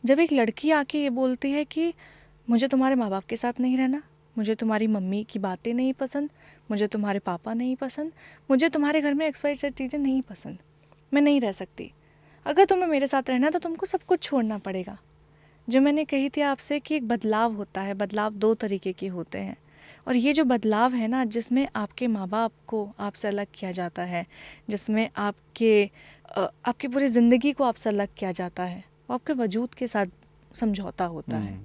जब एक लड़की आके ये बोलती है कि मुझे तुम्हारे माँ बाप के साथ नहीं रहना, मुझे तुम्हारी मम्मी की बातें नहीं पसंद, मुझे तुम्हारे पापा नहीं पसंद, मुझे तुम्हारे घर में XYZ चीज़ें नहीं पसंद, मैं नहीं रह सकती, अगर तुम्हें मेरे साथ रहना तो तुमको सब कुछ छोड़ना पड़ेगा। जो मैंने कही थी आपसे कि एक बदलाव होता है, बदलाव 2 तरीके के होते हैं, और ये जो बदलाव है ना, जिसमें आपके माँ बाप को आपसे अलग किया जाता है, जिसमें आपकी पूरी ज़िंदगी को आपसे अलग किया जाता है, वो आपके वजूद के साथ समझौता होता है।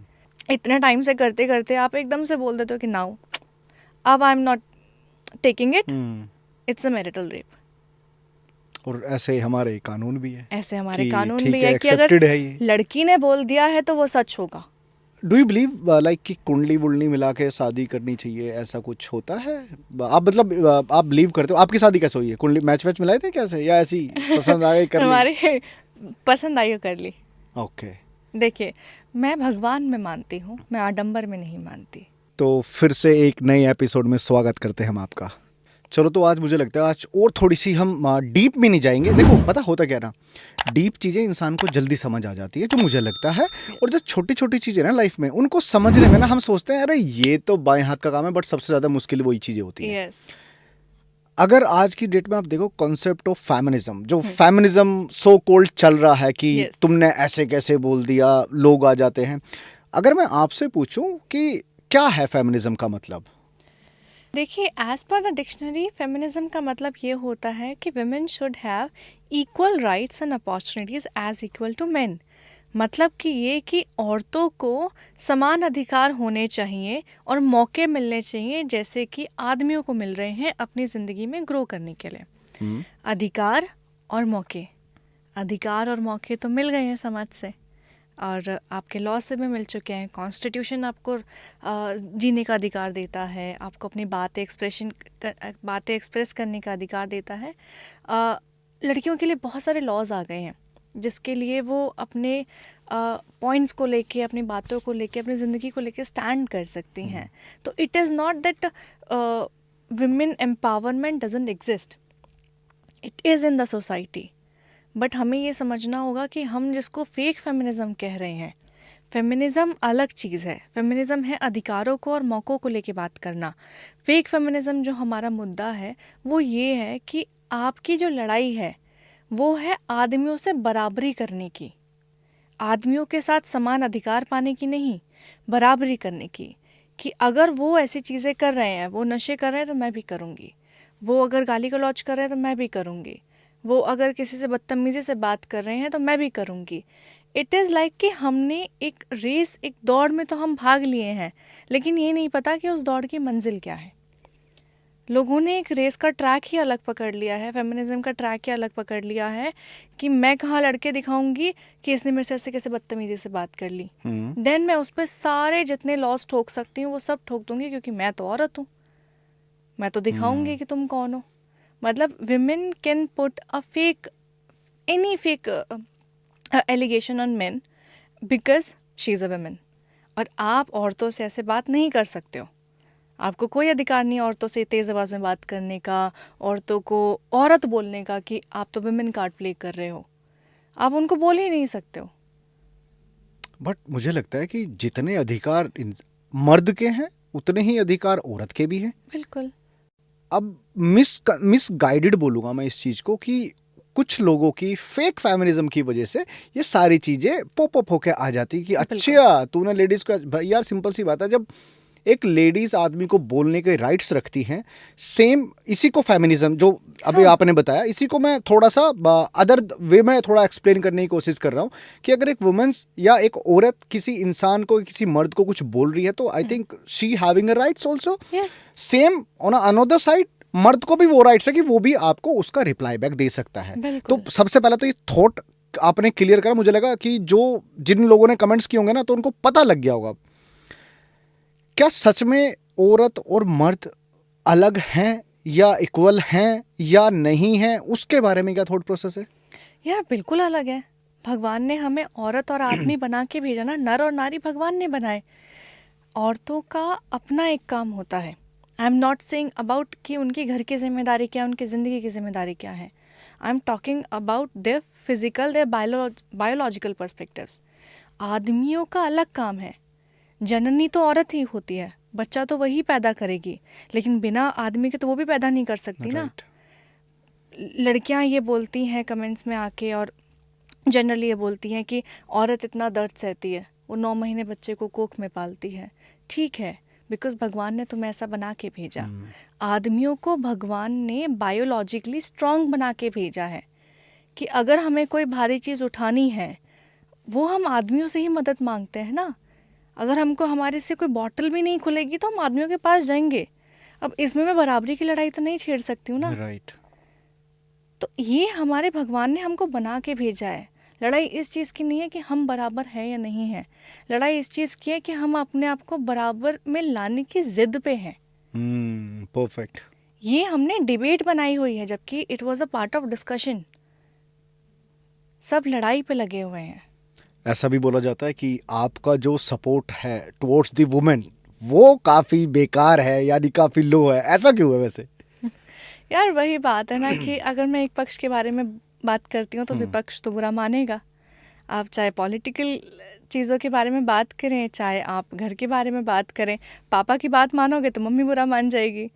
इतने टाइम से करते करते आप एकदम से बोल देते हो कि नाउ अब I am not taking it, it's a marital rape. और ऐसे हमारे कानून भी है, ऐसे हमारे कि कानून ठीक भी है, है कि अगर एक्सेप्टेड है ये। लड़की ने बोल दिया है तो वो सच होगा। डू यू बिलीव लाइक कि कुंडली वुंडली मिला के शादी करनी चाहिए, ऐसा कुछ होता है? आप मतलब आप बिलीव करते हो? आपकी शादी कैसे हुई है? कुंडली मैच वैच मिलाए थे कैसे, या ऐसी पसंद आ गई कर ली? हमारे पसंद आई हो कर ली। ओके। देखिए, मैं भगवान में मानती हूँ, मैं आडंबर में नहीं मानती। तो फिर से एक नए एपिसोड में स्वागत करते हैं हम आपका। चलो, तो आज मुझे लगता है आज और थोड़ी सी हम डीप में नहीं जाएंगे। देखो, पता होता क्या ना, डीप चीज़ें इंसान को जल्दी समझ आ जाती है, जो मुझे लगता है। और जो छोटी छोटी चीज़ें ना लाइफ में, उनको समझने में ना हम सोचते हैं अरे ये तो बाएं हाथ का काम है, बट सबसे ज़्यादा मुश्किल वही चीज़ें होती हैं। यस। अगर आज की डेट में आप देखो कॉन्सेप्ट ऑफ फेमिनिज्म, जो फेमिनिज्म सो कॉल्ड चल रहा है कि Yes. तुमने ऐसे कैसे बोल दिया, लोग आ जाते हैं। अगर मैं आपसे पूछूं कि क्या है फेमिनिज्म का मतलब? देखिए, as per the dictionary feminism का मतलब ये होता है कि women should have equal rights and opportunities as equal to men। मतलब कि ये कि औरतों को समान अधिकार होने चाहिए और मौके मिलने चाहिए जैसे कि आदमियों को मिल रहे हैं अपनी ज़िंदगी में ग्रो करने के लिए। अधिकार और मौके, अधिकार और मौके तो मिल गए हैं समाज से, और आपके लॉ से भी मिल चुके हैं। कॉन्स्टिट्यूशन आपको जीने का अधिकार देता है, आपको अपनी बातें एक्सप्रेस करने का अधिकार देता है। लड़कियों के लिए बहुत सारे लॉज आ गए हैं जिसके लिए वो अपने पॉइंट्स को लेके, अपनी बातों को लेके, अपनी ज़िंदगी को लेके स्टैंड कर सकती हैं। तो it is not that women empowerment doesn't exist, it is in the society. But हमें ये समझना होगा कि हम जिसको फेक फेमिनिज्म कह रहे हैं, फेमिनिज्म अलग चीज़ है। फेमिनिज्म है अधिकारों को और मौक़ों को लेके बात करना। फेक फेमिनिज्म जो हमारा मुद्दा है वो ये है कि आपकी जो लड़ाई है वो है आदमियों से बराबरी करने की, आदमियों के साथ समान अधिकार पाने की नहीं, बराबरी करने की। कि अगर वो ऐसी चीज़ें कर रहे हैं, वो नशे कर रहे हैं तो मैं भी करूँगी, वो अगर गाली गलौज कर रहे हैं तो मैं भी करूँगी, वो अगर किसी से बदतमीज़ी से बात कर रहे हैं तो मैं भी करूँगी। इट इज़ लाइक कि हमने एक रेस, एक दौड़ में तो हम भाग लिए हैं, लेकिन ये नहीं पता कि उस दौड़ की मंजिल क्या है। लोगों ने एक रेस का ट्रैक ही अलग पकड़ लिया है, फेमिनिज्म का ट्रैक ही अलग पकड़ लिया है कि मैं कहाँ लड़के दिखाऊंगी कि इसने मेरे से ऐसे कैसे बदतमीज़ी से बात कर ली, देन मैं उस पर सारे जितने लॉस ठोक सकती हूँ वो सब ठोक दूंगी, क्योंकि मैं तो औरत हूँ, मैं तो दिखाऊंगी कि तुम कौन हो। मतलब women can put a fake, any fake allegation on men because she is a woman. और आप औरतों से ऐसे बात नहीं कर सकते हो, आपको कोई अधिकार नहीं औरतों से तेज़ आवाज़ में बात करने का, औरतों को औरत बोलने का कि आप तो वुमेन कार्ड प्ले कर रहे हो, आप उनको बोल ही नहीं सकते हो। बट मुझे लगता है कि जितने अधिकार मर्द के हैं उतने ही अधिकार औरत के भी हैं। बिल्कुल। अब मिस गाइडेड बोलूँगा मैं इस चीज़ को, कि कुछ लोगों की फेक फेमिनिज्म की वजह से ये सारी चीज़ें पॉप अप होके आ जाती कि अच्छा तूने लेडीज़ को, यार सिंपल सी बात है, जब एक लेडीज आदमी को बोलने के राइट्स रखती हैं, सेम इसी को फेमिनिज्म जो अभी आपने बताया, इसी को मैं थोड़ा सा अदर वे में थोड़ा एक्सप्लेन करने की कोशिश कर रहा हूँ कि अगर एक वुमेन्स या एक औरत किसी इंसान को, किसी मर्द को कुछ बोल रही है तो I think she having a rights also. Same on another side मर्द को भी वो राइट्स है कि वो भी आपको उसका रिप्लाई बैक दे सकता है। तो सबसे पहले तो ये थॉट आपने क्लियर करा, मुझे लगा कि जिन लोगों ने कमेंट्स किए होंगे ना तो उनको पता लग गया होगा। क्या सच में औरत और मर्द अलग हैं या इक्वल हैं या नहीं हैं, उसके बारे में क्या थॉट प्रोसेस है? यार बिल्कुल अलग है। भगवान ने हमें औरत और आदमी बना के भेजा ना, नर और नारी भगवान ने बनाए। औरतों का अपना एक काम होता है। I am not saying about कि उनकी घर की जिम्मेदारी क्या है, उनकी ज़िंदगी की जिम्मेदारी क्या है। I am talking about their physical, their biological perspectives. आदमियों का अलग काम है, जननी तो औरत ही होती है, बच्चा तो वही पैदा करेगी, लेकिन बिना आदमी के तो वो भी पैदा नहीं कर सकती ना। राइट। लड़कियां ये बोलती हैं कमेंट्स में आके, और जनरली ये बोलती हैं कि औरत इतना दर्द सहती है, वो 9 महीने बच्चे को कोख में पालती है। ठीक है, बिकॉज भगवान ने तुम्हें ऐसा बना के भेजा। आदमियों को भगवान ने बायोलॉजिकली स्ट्रांग बना के भेजा है कि अगर हमें कोई भारी चीज़ उठानी है, वो हम आदमियों से ही मदद मांगते हैं ना। अगर हमको हमारे से कोई बॉटल भी नहीं खुलेगी तो हम आदमियों के पास जाएंगे। अब इसमें मैं बराबरी की लड़ाई तो नहीं छेड़ सकती हूँ ना। राइट। तो ये हमारे भगवान ने हमको बना के भेजा है। लड़ाई इस चीज़ की नहीं है कि हम बराबर हैं या नहीं हैं, लड़ाई इस चीज़ की है कि हम अपने आप को बराबर में लाने की जिद पे हैं। परफेक्ट। ये हमने डिबेट बनाई हुई है, जबकि it was a part of discussion. सब लड़ाई पे लगे हुए हैं। ऐसा भी बोला जाता है कि आपका जो सपोर्ट है टुवर्ड्स द वुमेन वो काफी बेकार है, यानी काफी लो है। ऐसा क्यों है वैसे? यार वही बात है ना कि अगर मैं एक पक्ष के बारे में बात करती हूँ तो विपक्ष तो बुरा मानेगा। आप चाहे पॉलिटिकल चीज़ों के बारे में बात करें, चाहे आप घर के बारे में बात करें, पापा की बात मानोगे तो मम्मी बुरा मान जाएगी,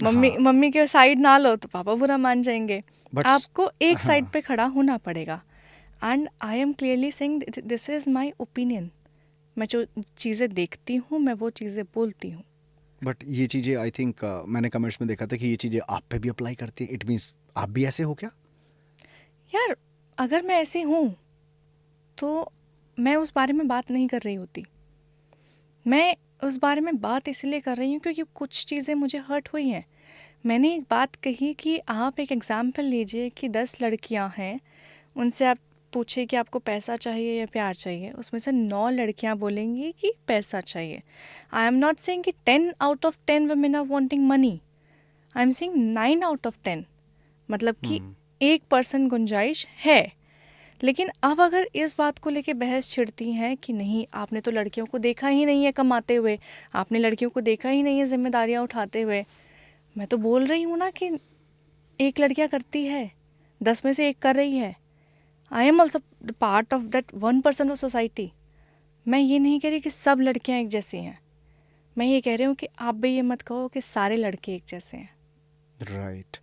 मम्मी के साइड ना लो तो पापा बुरा मान जाएंगे। आपको एक साइड पे खड़ा होना पड़ेगा। And I am clearly saying this is my opinion. मैं जो चीज़ें देखती हूँ मैं वो चीज़ें बोलती हूँ। बट ये चीज़ें आई थिंक मैंने कमेंट्स में देखा था कि ये चीज़ें आप पे भी अप्लाई करती है। इट मीन्स आप भी ऐसे हो क्या? यार अगर मैं ऐसी हूँ तो मैं उस बारे में बात नहीं कर रही होती। मैं उस बारे में बात इसलिए कर रही हूँ क्योंकि कुछ चीज़ें मुझे हर्ट हुई हैं। मैंने एक बात कही कि आप एक एग्ज़ाम्पल लीजिए कि 10 लड़कियाँ हैं, उनसे आप पूछे कि आपको पैसा चाहिए या प्यार चाहिए, उसमें से 9 लड़कियाँ बोलेंगी कि पैसा चाहिए। आई एम नॉट सेइंग कि 10 out of 10 women are wanting money, I am saying 9 out of 10, मतलब कि 1% गुंजाइश है। लेकिन अब अगर इस बात को लेके बहस छिड़ती हैं कि नहीं आपने तो लड़कियों को देखा ही नहीं है कमाते हुए, आपने लड़कियों को देखा ही नहीं है जिम्मेदारियाँ उठाते हुए, मैं तो बोल रही हूँ ना कि 1 लड़कियाँ करती है, 10 में से 1 कर रही है। I am also part of that 1% of society. मैं ये नहीं कह रही कि सब लड़कियाँ एक जैसी हैं, मैं ये कह रही हूँ कि आप भी ये मत कहो कि सारे लड़के एक जैसे हैं। राइट।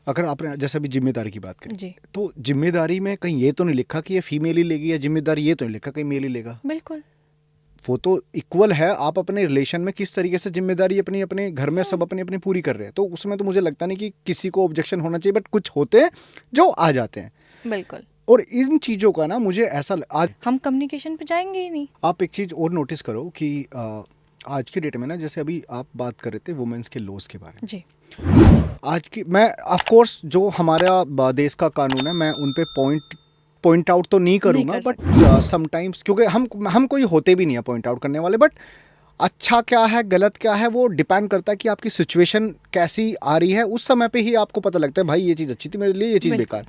अगर आपने जैसे अभी जिम्मेदारी की बात करी जी तो जिम्मेदारी में कहीं ये तो नहीं लिखा कि ये फीमेल ही लेगी, या जिम्मेदारी ये तो नहीं लिखा कहीं मेल ही लेगा। बिल्कुल, वो तो इक्वल है। आप अपने रिलेशन में किस तरीके से जिम्मेदारी अपनी अपने घर में सब अपनी अपनी पूरी कर रहे हैं, तो उसमें तो मुझे लगता नहीं कि किसी को ऑब्जेक्शन होना चाहिए। बट कुछ होते हैं जो आ जाते हैं, बिल्कुल। और इन चीज़ों का ना मुझे ऐसा आज हम कम्युनिकेशन पे जाएंगे ही नहीं। आप एक चीज़ और नोटिस करो कि आज की डेट में ना, जैसे अभी आप बात कर रहे थे वुमेन्स के लॉज के बारे में, जी आज की मैं ऑफ कोर्स जो हमारा देश का कानून है मैं उन पे पॉइंट आउट तो नहीं करूँगा, कर बट समटाइम्स क्योंकि हम कोई होते भी नहीं है पॉइंट आउट करने वाले, बट अच्छा क्या है गलत क्या है वो डिपेंड करता है कि आपकी सिचुएशन कैसी आ रही है। उस समय पे ही आपको पता लगता है भाई ये चीज़ अच्छी थी मेरे लिए, ये चीज़ बेकार।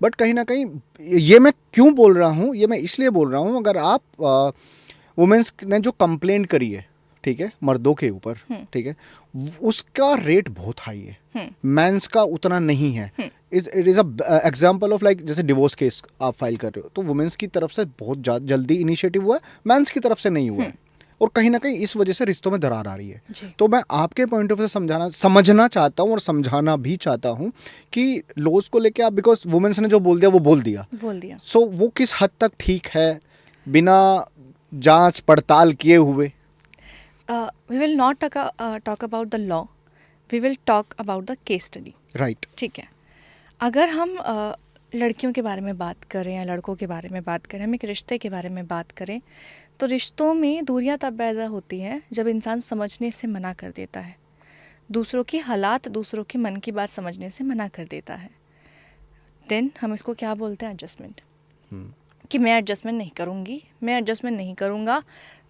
बट कहीं ना कहीं ये मैं क्यों बोल रहा हूँ, ये मैं इसलिए बोल रहा हूँ, अगर आप वुमेन्स ने जो कंप्लेंट करी है, ठीक है, मर्दों के ऊपर, ठीक है, उसका रेट बहुत हाई है, मेंस का उतना नहीं है। It is a example of like जैसे डिवोर्स केस आप फाइल कर रहे हो तो वुमेन्स की तरफ से बहुत जल्दी इनिशिएटिव हुआ है, मेंस की तरफ से नहीं हुआ है, और कहीं ना कहीं इस वजह से रिश्तों में दरार आ रही है। तो मैं आपके पॉइंट ऑफ व्यू से समझना चाहता हूँ और समझाना भी चाहता हूँ कि लॉज को लेके आप, बिकॉज वुमेन्स ने जो बोल दिया वो बोल दिया, सो वो किस हद तक ठीक है बिना जांच पड़ताल किए हुए? we will not talk about the law, we will talk about the case study. Right. ठीक है, अगर हम लड़कियों के बारे में बात करें या लड़कों के बारे में बात करें, हम एक रिश्ते के बारे में बात करें, तो रिश्तों में दूरियां तब पैदा होती हैं जब इंसान समझने से मना कर देता है, दूसरों की हालात, दूसरों के मन की बात समझने से मना कर देता है। देन हम इसको क्या बोलते हैं? एडजस्टमेंट। कि मैं एडजस्टमेंट नहीं करूँगी, मैं एडजस्टमेंट नहीं करूँगा,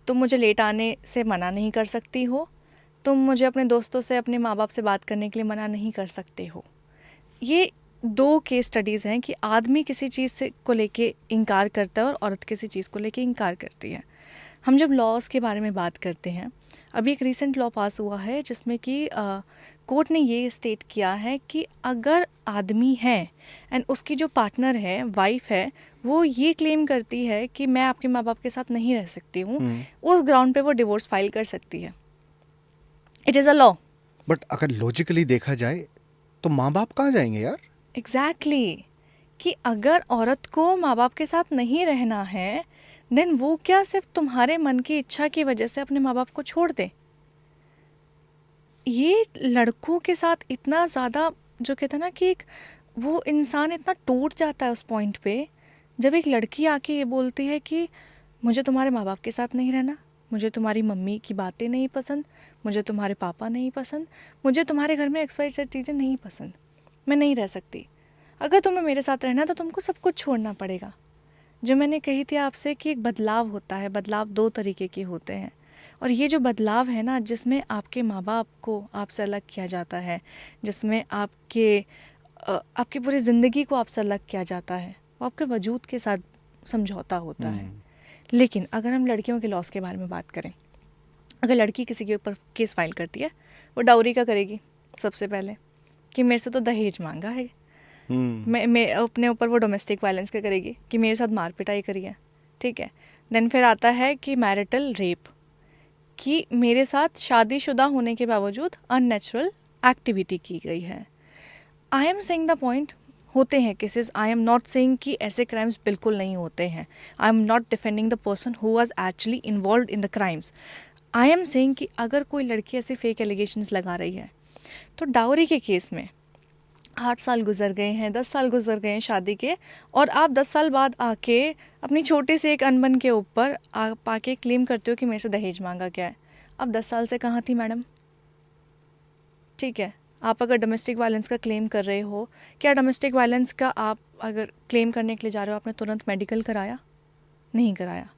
तुम मुझे लेट आने से मना नहीं कर सकती हो, तुम मुझे अपने दोस्तों से, अपने माँ बाप से बात करने के लिए मना नहीं कर सकते हो। ये 2 केस स्टडीज़ हैं कि आदमी किसी चीज़ से को लेके इनकार करता है और औरत किसी चीज़ को लेके इनकार करती है। हम जब लॉज के बारे में बात करते हैं, अभी एक रीसेंट लॉ पास हुआ है जिसमें कि कोर्ट ने ये स्टेट किया है कि अगर आदमी है एंड उसकी जो पार्टनर है, वाइफ है, वो ये क्लेम करती है कि मैं आपके माँ बाप के साथ नहीं रह सकती हूँ, उस ग्राउंड पे वो डिवोर्स फाइल कर सकती है. It is a law. But अगर लॉजिकली देखा जाए तो माँ बाप कहाँ जाएंगे यार? एग्जैक्टली कि अगर औरत को माँ बाप के साथ नहीं रहना है, देन वो क्या सिर्फ तुम्हारे मन की इच्छा की वजह से अपने माँ बाप को छोड़ दे? ये लड़कों के साथ इतना ज़्यादा, जो कहते हैं ना कि एक वो इंसान इतना टूट जाता है उस पॉइंट पे, जब एक लड़की आके ये बोलती है कि मुझे तुम्हारे माँ बाप के साथ नहीं रहना, मुझे तुम्हारी मम्मी की बातें नहीं पसंद, मुझे तुम्हारे पापा नहीं पसंद, मुझे तुम्हारे घर में XYZ चीज़ें नहीं पसंद, मैं नहीं रह सकती. अगर तुम्हें मेरे साथ रहना है तो तुमको सब कुछ छोड़ना पड़ेगा. जो मैंने कही थी आपसे कि एक बदलाव होता है, बदलाव 2 तरीके के होते हैं. और ये जो बदलाव है ना, जिसमें आपके माँ बाप को आपसे अलग किया जाता है, जिसमें आपकी पूरी ज़िंदगी को आपसे अलग किया जाता है, वो आपके वजूद के साथ समझौता होता है. लेकिन अगर हम लड़कियों के लॉस के बारे में बात करें, अगर लड़की किसी के ऊपर केस फाइल करती है, वो डाउरी का करेगी सबसे पहले कि मेरे से तो दहेज मांगा है. मैं अपने ऊपर वो डोमेस्टिक वायलेंस का करेगी कि मेरे साथ मार पिटाई करी है. ठीक है. देन फिर आता है कि मैरिटल रेप, कि मेरे साथ शादीशुदा होने के बावजूद अननेचुरल एक्टिविटी की गई है. I am saying the point, होते हैं cases. I am not saying कि ऐसे क्राइम्स बिल्कुल नहीं होते हैं. I am not defending the person who was actually involve in the crimes. I am saying कि अगर कोई लड़की ऐसे फेक एलिगेशंस लगा रही है, तो डाउरी के केस में 8 साल गुजर गए हैं, 10 साल गुजर गए हैं शादी के, और आप 10 साल बाद आके अपनी छोटे से एक अनबन के ऊपर आप आके क्लेम करते हो कि मेरे से दहेज मांगा गया है. अब 10 साल से कहाँ थी मैडम? ठीक है. आप अगर डोमेस्टिक वायलेंस का क्लेम कर रहे हो, क्या डोमेस्टिक वायलेंस का आप अगर क्लेम करने के लिए जा रहे हो, आपने तुरंत मेडिकल कराया? नहीं कराया.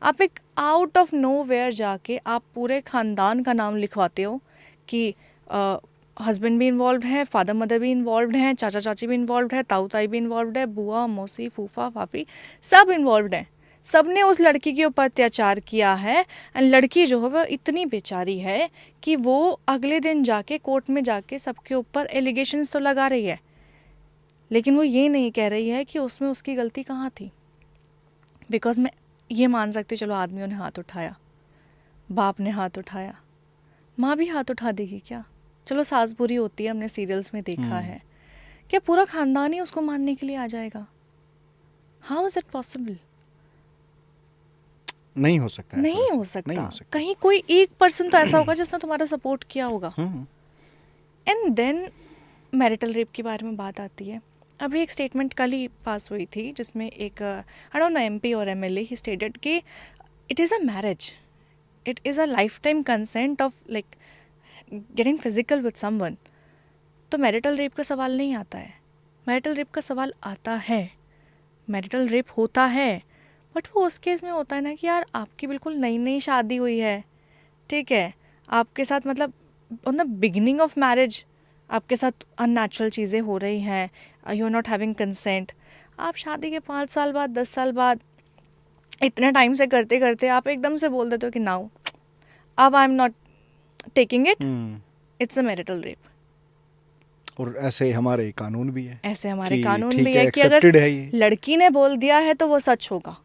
आप एक आउट ऑफ नोवेयर जाके आप पूरे खानदान का नाम लिखवाते हो कि हस्बैंड भी इन्वॉल्व है, फादर मदर भी इन्वॉल्व हैं, चाचा चाची भी इन्वॉल्व है, ताऊ ताई भी इन्वॉल्व है, बुआ मौसी फूफा फाफी सब इन्वॉल्व हैं. सब ने उस लड़की के ऊपर अत्याचार किया है. एंड लड़की जो है वो इतनी बेचारी है कि वो अगले दिन जाके कोर्ट में जाके सबके ऊपर एलिगेशंस तो लगा रही है, लेकिन वो ये नहीं कह रही है कि उसमें उसकी गलती कहाँ थी. बिकॉज मैं ये मान सकती हूँ, चलो आदमियों ने हाथ उठाया, बाप ने हाथ उठाया, माँ भी हाथ उठा देगी क्या? चलो सास बुरी होती है, हमने सीरियल्स में देखा है. क्या पूरा खानदान ही उसको मारने के लिए आ जाएगा? How is it possible? नहीं हो सकता. नहीं हो सकता. कहीं कोई एक पर्सन तो ऐसा होगा जिसने तुम्हारा सपोर्ट किया होगा. एंड देन मैरिटल रेप के बारे में बात आती है. अभी एक स्टेटमेंट कल ही पास हुई थी जिसमें एक आई डोंट नो MP और MLA ही स्टेटेड कि it is a marriage, it is a life time consent of like getting physical with someone. तो मैरिटल रेप का सवाल नहीं आता है. मैरिटल रेप का सवाल आता है. मैरिटल रेप होता है, बट वो उस केस में होता है ना कि यार आपकी बिल्कुल नई नई शादी हुई है, ठीक है, आपके साथ मतलब on the beginning of marriage आपके साथ अननेचुरल चीज़ें हो रही हैं, you are not having consent. आप शादी के 5 साल बाद 10 साल बाद इतने टाइम से करते करते आप एकदम से बोल देते हो कि नाउ अब I am not taking it, it's a marital rape. और ऐसे हमारे कानून भी है. ऐसे हमारे कि कानून ठीक भी है, है कि अगर accepted है ये. लड़की ने बोल दिया है तो वो सच होगा.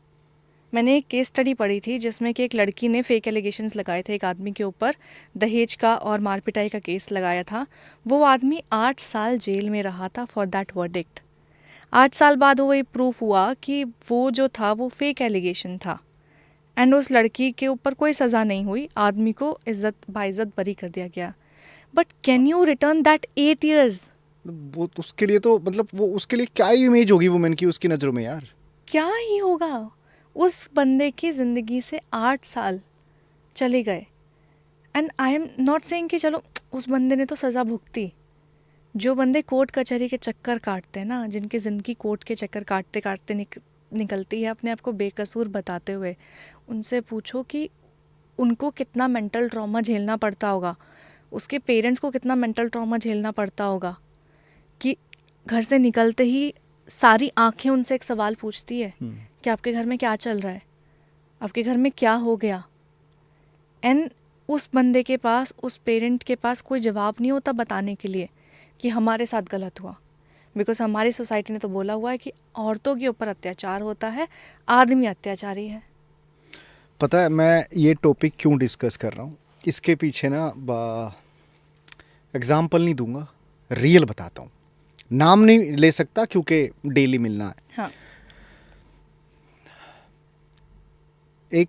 मैंने एक केस स्टडी पढ़ी थी जिसमें कि एक लड़की ने फेक एलिगेशंस लगाए थे एक आदमी के ऊपर, दहेज का और मारपिटाई का केस लगाया था. वो आदमी 8 साल जेल में रहा था फॉर दैट वर्डिक्ट. 8 साल बाद वो ये प्रूफ हुआ कि वो जो था वो फेक एलिगेशन था. एंड उस लड़की के ऊपर कोई सज़ा नहीं हुई, आदमी को इज्जत बाइज्जत बरी कर दिया गया. But can you return that 8 years? वो उसके लिए तो मतलब वो उसके लिए क्या इमेज होगी वुमेन की उसकी नज़रों में यार? क्या ही होगा. उस बंदे की ज़िंदगी से 8 साल चले गए. And I am not saying कि चलो उस बंदे ने तो सज़ा भुगती. जो बंदे कोर्ट कचहरी के चक्कर काटते हैं ना, जिनकी ज़िंदगी कोर्ट के चक्कर काटते काटते निकलती है अपने आप को बेकसूर बताते हुए, उनसे पूछो कि उनको कितना मेंटल ट्रॉमा झेलना पड़ता होगा, उसके पेरेंट्स को कितना मेंटल ट्रॉमा झेलना पड़ता होगा कि घर से निकलते ही सारी आंखें उनसे एक सवाल पूछती है कि आपके घर में क्या चल रहा है, आपके घर में क्या हो गया. एंड उस बंदे के पास, उस पेरेंट के पास कोई जवाब नहीं होता बताने के लिए कि हमारे साथ गलत हुआ. बिकॉज हमारी सोसाइटी ने तो बोला हुआ है कि औरतों के ऊपर अत्याचार होता है, आदमी अत्याचारी है। पता है मैं ये टॉपिक क्यों डिस्कस कर रहा हूँ, इसके पीछे ना एग्जाम्पल नहीं दूंगा, रियल बताता हूँ। नाम नहीं ले सकता क्योंकि डेली मिलना है। हाँ। एक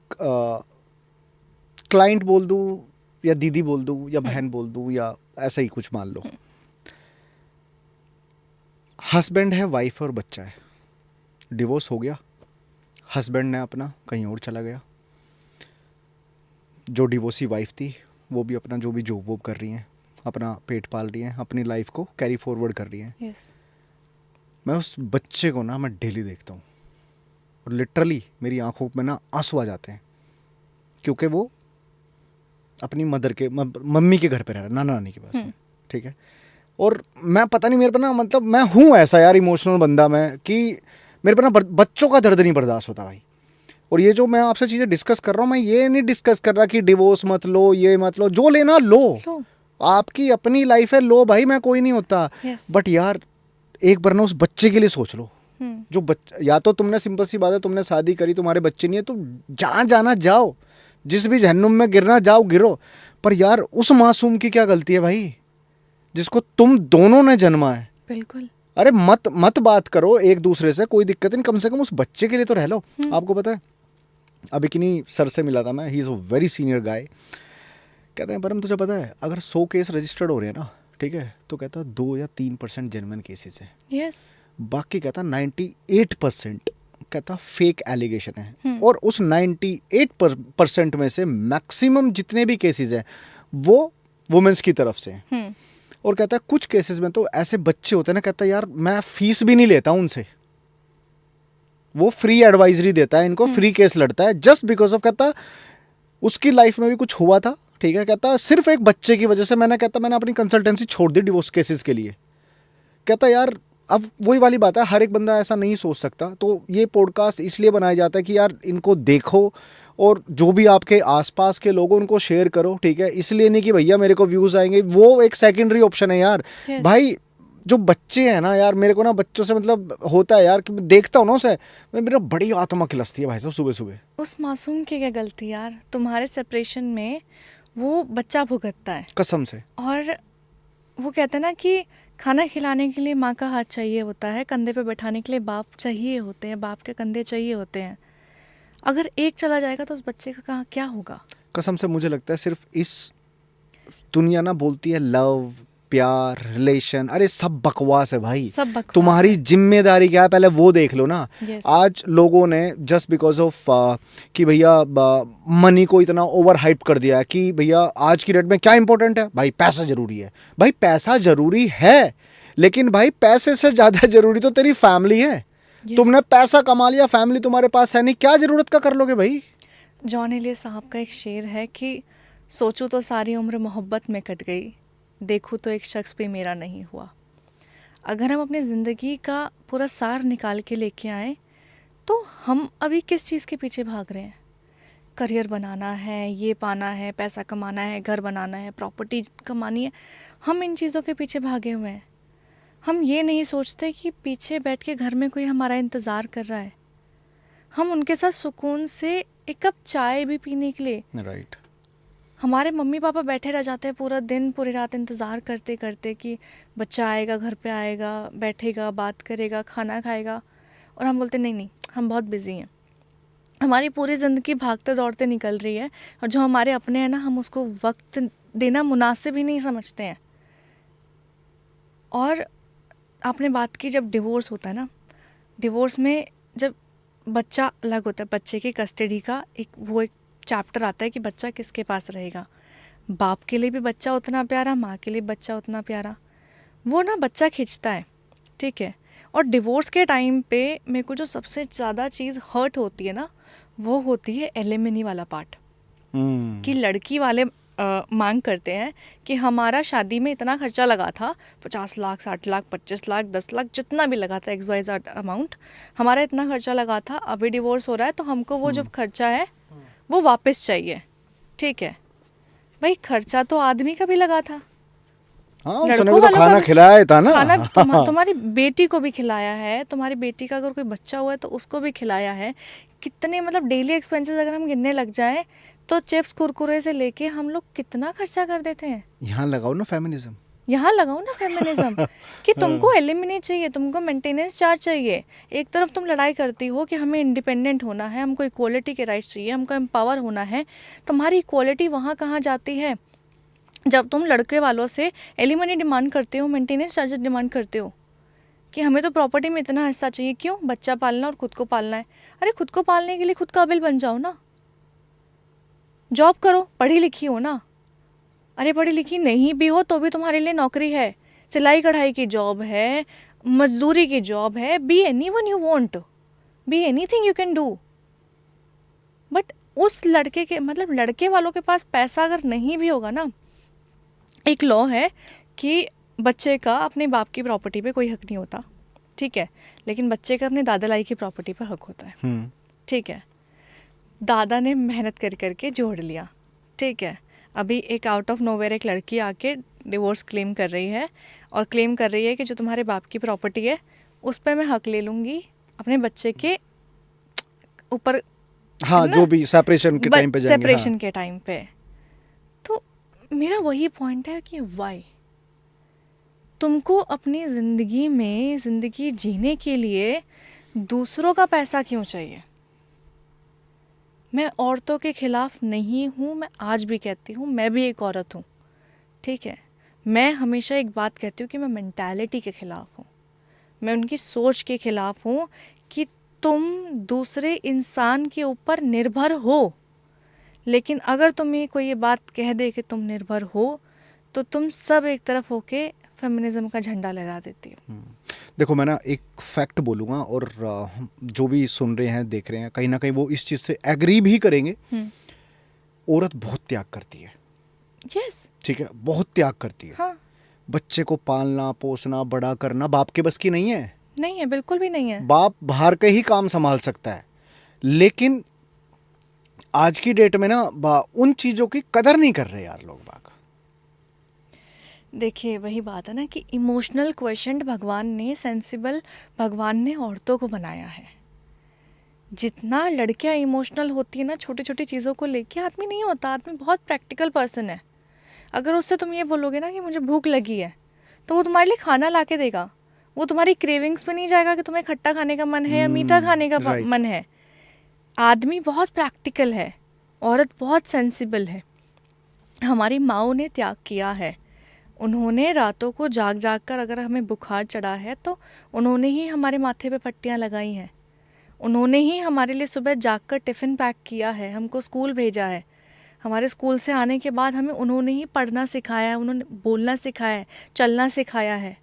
क्लाइंट बोल दूँ या दीदी बोल दूँ या बहन बोल दूँ या ऐसा ही कुछ मान लो। हस्बैंड है, वाइफ और बच्चा है, डिवोर्स हो गया, हस्बैंड ने अपना कहीं और चला गया, जो डिवोर्सी वाइफ थी वो भी अपना जो भी जॉब वॉब कर रही हैं, अपना पेट पाल रही हैं, अपनी लाइफ को कैरी फॉरवर्ड कर रही हैं। यस। मैं उस बच्चे को ना मैं डेली देखता हूँ और लिटरली मेरी आंखों में ना आंसू आ जाते हैं, क्योंकि वो अपनी मदर के मम्मी के घर पे रह रहा है, नाना नानी के पास में, ठीक है। और मैं पता नहीं मेरे पे ना मतलब मैं हूँ ऐसा यार इमोशनल बंदा मैं कि मेरे पे ना बच्चों का दर्द नहीं बर्दाश्त होता भाई। और ये जो मैं आपसे चीज़ें डिस्कस कर रहा हूँ, मैं ये नहीं डिस्कस कर रहा कि डिवोर्स मत लो, ये मत लो, जो लेना लो, आपकी अपनी लाइफ है, लो भाई, मैं कोई नहीं होता। बट यार एक बार ना उस बच्चे के लिए सोच लो, जो या तो तुमने सिंपल सी बात है तुमने शादी करी, तुम्हारे बच्चे नहीं है, तो जहाँ जाना जाओ, जिस भी जहन्नुम में गिरना जाओ गिरो, पर यार उस मासूम की क्या गलती है भाई जिसको तुम दोनों ने जन्मा है। बिल्कुल। अरे मत बात करो एक दूसरे से, कोई दिक्कत नहीं, कम से कम उस बच्चे के लिए तो रह लो। आपको पता है अभी किन्हीं सर से मिला था मैं, he is a very senior guy. कहते हैं परम तुझे पता है अगर 100 केस रजिस्टर्ड हो रहे हैं ना, ठीक है, तो कहता 2 या 3% जेन्युइन केसेस है। यस। बाकी कहता 98% कहता फेक एलिगेशन है। और उस 98% में से मैक्सिमम जितने भी केसेस हैं वो वुमेन्स की तरफ से हैं। और कहता है कुछ केसेस में तो ऐसे बच्चे होते हैं ना, कहता है यार मैं फीस भी नहीं लेता उनसे, वो फ्री एडवाइजरी देता है इनको, फ्री केस लड़ता है जस्ट बिकॉज ऑफ, कहता उसकी लाइफ में भी कुछ हुआ था, ठीक है, कहता सिर्फ एक बच्चे की वजह से मैंने अपनी कंसल्टेंसी छोड़ दी डिवोर्स केसेस के लिए। कहता यार अब वही वाली बात है, हर एक बंदा ऐसा नहीं सोच सकता, तो ये पॉडकास्ट इसलिए बनाया जाता है कि यार इनको देखो और जो भी आपके आसपास के लोगों उनको शेयर करो, ठीक है। इसलिए नहीं कि भैया मेरे को व्यूज़ आएंगे, वो एक सेकेंडरी ऑप्शन है यार। भाई जो बच्चे हैं ना यार, मेरे को ना बच्चों से मतलब होता है यार कि देखता हूँ ना उसे, मेरा बड़ी आत्मा खिलसती है भाई साहब सुबह सुबह। उस मासूम की क्या गलती यार, तुम्हारे सेपरेशन में वो बच्चा भुगतता है कसम से। और वो कहते हैं ना कि खाना खिलाने के लिए माँ का हाथ चाहिए होता है, कंधे पे बैठाने के लिए बाप चाहिए होते हैं, बाप के कंधे चाहिए होते हैं। अगर एक चला जाएगा तो उस बच्चे का कहाँ क्या होगा। कसम से मुझे लगता है सिर्फ इस दुनिया ना बोलती है लव, प्यार, रिलेशन, अरे सब बकवास है भाई, सब बकवास। तुम्हारी जिम्मेदारी क्या है पहले वो देख लो ना। आज लोगों ने जस्ट बिकॉज ऑफ कि भैया मनी को इतना ओवर हाइप कर दिया है कि भैया आज की डेट में क्या इंपॉर्टेंट है भाई, पैसा जरूरी है। भाई पैसा जरूरी है, लेकिन भाई पैसे से ज्यादा जरूरी तो तेरी फैमिली है। तुमने पैसा कमा लिया, फैमिली तुम्हारे पास है नहीं, क्या जरूरत का कर लोगे भाई। जॉन एलिया साहब का एक शेर है कि सोचूं तो सारी उम्र मोहब्बत में कट गई, देखूं तो एक शख्स भी मेरा नहीं हुआ। अगर हम अपनी ज़िंदगी का पूरा सार निकाल के लेके आए तो हम अभी किस चीज़ के पीछे भाग रहे हैं। करियर बनाना है, ये पाना है, पैसा कमाना है, घर बनाना है, प्रॉपर्टी कमानी है, हम इन चीज़ों के पीछे भागे हुए हैं। हम ये नहीं सोचते कि पीछे बैठ के घर में कोई हमारा इंतज़ार कर रहा है, हम उनके साथ सुकून से एक कप चाय भी पीने के लिए राइट। हमारे मम्मी पापा बैठे रह जाते हैं पूरा दिन पूरी रात इंतज़ार करते करते कि बच्चा आएगा, घर पे आएगा, बैठेगा, बात करेगा, खाना खाएगा, और हम बोलते नहीं हम बहुत बिजी हैं। हमारी पूरी ज़िंदगी भागते दौड़ते निकल रही है और जो हमारे अपने हैं ना, हम उसको वक्त देना मुनासिब ही नहीं समझते हैं। और आपने बात की जब डिवोर्स होता है ना, डिवोर्स में जब बच्चा अलग होता है, बच्चे की कस्टडी का एक चैप्टर आता है कि बच्चा किसके पास रहेगा। बाप के लिए भी बच्चा उतना प्यारा, माँ के लिए बच्चा उतना प्यारा, वो ना बच्चा खींचता है, ठीक है। और डिवोर्स के टाइम पे मेरे को जो सबसे ज़्यादा चीज़ हर्ट होती है ना, वो होती है एलिमनी वाला पार्ट। कि लड़की वाले मांग करते हैं कि हमारा शादी में इतना खर्चा लगा था, 50 लाख, 60 लाख, 25 लाख, 10 लाख, जितना भी लगा था, XYZ अमाउंट, हमारा इतना खर्चा लगा था, अभी डिवोर्स हो रहा है तो हमको वो जो खर्चा है वो वापस चाहिए, ठीक है। भाई खर्चा तो आदमी का भी लगा था, हाँ उसने लड़कों भी तो वालों का खाना भी खिलाया था ना। खाना तुम्हारी बेटी को भी खिलाया है, तुम्हारी बेटी का अगर कोई बच्चा हुआ है तो उसको भी खिलाया है। कितने मतलब डेली एक्सपेंसेस अगर हम गिनने लग जाएं तो चिप्स कुरकुरे से लेके हम लोग कितना खर्चा कर देते हैं। यहाँ लगाओ ना फेमिनिज्म। यहाँ लगाओ ना फेमिनिज्म कि तुमको एलिमिनेट चाहिए, तुमको मेंटेनेंस चार्ज चाहिए। एक तरफ तुम लड़ाई करती हो कि हमें इंडिपेंडेंट होना है, हमको इक्वालिटी के राइट्स चाहिए, हमको एम्पावर होना है। तुम्हारी इक्वालिटी वहाँ कहाँ जाती है जब तुम लड़के वालों से एलिमनी डिमांड करते हो, मेंटेनेंस चार्जेस डिमांड करते हो कि हमें तो प्रॉपर्टी में इतना हिस्सा चाहिए। क्यों? बच्चा पालना और खुद को पालना है। अरे खुद को पालने के लिए खुद काबिल बन जाओ ना, जॉब करो, पढ़ी लिखी हो ना। अरे पढ़ी लिखी नहीं भी हो तो भी तुम्हारे लिए नौकरी है, सिलाई कढ़ाई की जॉब है, मजदूरी की जॉब है। Be any one you want, be any thing you can do. But उस लड़के के मतलब लड़के वालों के पास पैसा अगर नहीं भी होगा ना, एक लॉ है कि बच्चे का अपने बाप की प्रॉपर्टी पे कोई हक नहीं होता, ठीक है, लेकिन बच्चे का अपने दादा लाई की प्रॉपर्टी पर हक होता है। ठीक है, दादा ने मेहनत कर करके जोड़ लिया, ठीक है। अभी एक आउट ऑफ नोवेयर एक लड़की आके डिवोर्स क्लेम कर रही है और क्लेम कर रही है कि जो तुम्हारे बाप की प्रॉपर्टी है उस पर मैं हक ले लूँगी अपने बच्चे के ऊपर, हाँ जो भी सेपरेशन के टाइम पे जाएंगे। सेपरेशन हाँ। के टाइम पे। तो मेरा वही पॉइंट है कि वाई तुमको अपनी ज़िंदगी में ज़िंदगी जीने के लिए दूसरों का पैसा क्यों चाहिए। मैं औरतों के ख़िलाफ़ नहीं हूँ, मैं आज भी कहती हूँ, मैं भी एक औरत हूँ, ठीक है। मैं हमेशा एक बात कहती हूँ कि मैं मेंटालिटी के ख़िलाफ़ हूँ, मैं उनकी सोच के ख़िलाफ़ हूँ कि तुम दूसरे इंसान के ऊपर निर्भर हो। लेकिन अगर तुम्हें कोई ये बात कह दे कि तुम निर्भर हो तो तुम सब एक तरफ होके फेमिनिज्म का झंडा लहरा देती हो। देखो मैं ना एक फैक्ट बोलूँगा और जो भी सुन रहे हैं देख रहे हैं कहीं ना कहीं वो इस चीज़ से एग्री भी करेंगे। औरत बहुत त्याग करती है। यस, ठीक है, बहुत त्याग करती है। हाँ, बच्चे को पालना पोसना बड़ा करना बाप के बस की नहीं है। नहीं है, बिल्कुल भी नहीं है। बाप बाहर के ही काम संभाल सकता है, लेकिन आज की डेट में ना उन चीज़ों की कदर नहीं कर रहे यार लोग बाग। देखिए वही बात है ना कि इमोशनल क्वेश्चन भगवान ने, सेंसिबल भगवान ने औरतों को बनाया है। जितना लड़कियां इमोशनल होती है ना छोटी छोटी चीज़ों को लेके, आदमी नहीं होता। आदमी बहुत प्रैक्टिकल पर्सन है। अगर उससे तुम ये बोलोगे ना कि मुझे भूख लगी है तो वो तुम्हारे लिए खाना ला के देगा। वो तुम्हारी क्रेविंग्स पे नहीं जाएगा कि तुम्हें खट्टा खाने का मन है या मीठा खाने का right. मन है। आदमी बहुत प्रैक्टिकल है, औरत बहुत सेंसिबल है। हमारी माँओं ने त्याग किया है। उन्होंने रातों को जाग जाग कर, अगर हमें बुखार चढ़ा है तो उन्होंने ही हमारे माथे पे पट्टियाँ लगाई हैं। उन्होंने ही हमारे लिए सुबह जाग कर टिफ़िन पैक किया है, हमको स्कूल भेजा है। हमारे स्कूल से आने के बाद हमें उन्होंने ही पढ़ना सिखाया है, उन्होंने बोलना सिखाया है, चलना सिखाया है।